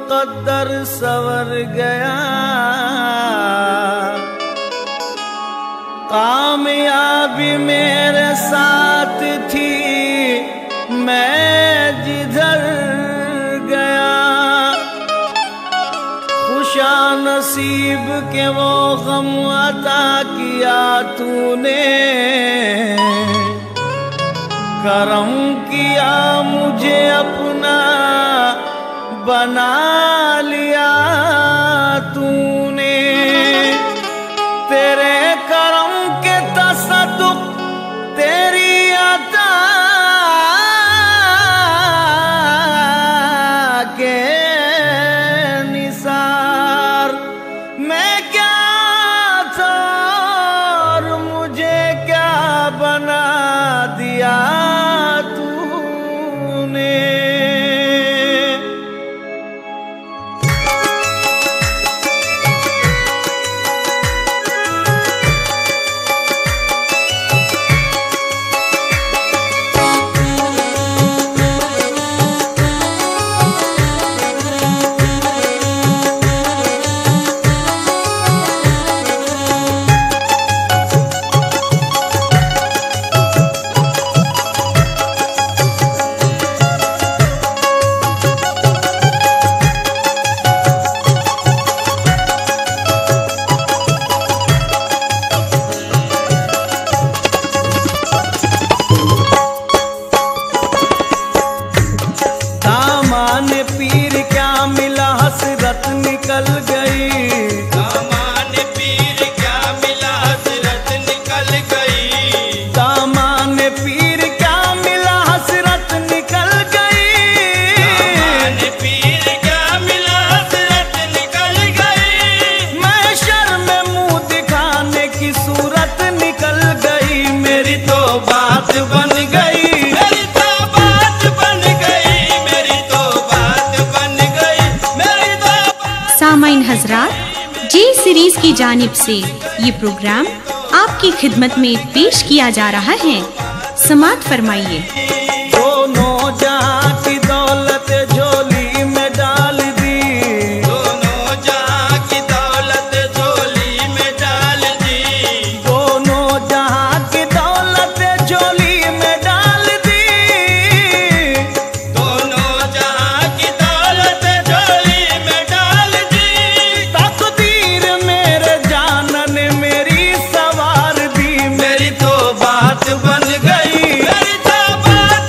मुकद्दर सवर गया। कामयाबी मेरे साथ थी, मैं जिधर गया। खुशा नसीब के वो गम अता किया तूने, करम किया मुझे अपना बना लिया तूने। तेरे करम के तसद्दुक तेरी अता के निसार मैं क्या था और मुझे क्या बना दिया तूने। पीर क्या मिला हसरत निकल गई। दामान पीर क्या मिला हसरत निकल गई। दामान पीर क्या मिला हसरत निकल गई। दामान पीर क्या मिला हसरत निकल गई। महशर में मुंह दिखाने की सूरत निकल गई। मेरी तो बात बन गई। सामाइन हजरात, जे सीरीज की जानिब से ये प्रोग्राम आपकी खिदमत में पेश किया जा रहा है। समाअत फरमाइए। दोनों जहां की दौलत झोली में डाल दी। दोनों जहां की दौलत झोली में डाल दी। दोनों जहां की दौलत झोली में डाल दी। दोनों जहां की दौलत झोली में डाल दी। तकदीर मेरे जानन मेरी सवार दी। मेरी तो बात बन गई। मेरी तो बात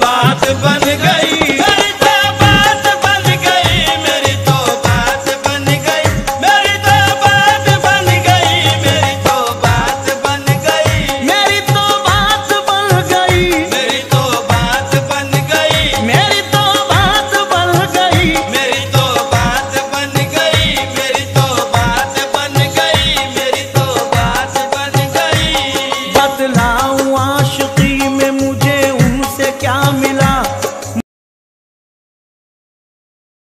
बात बन गई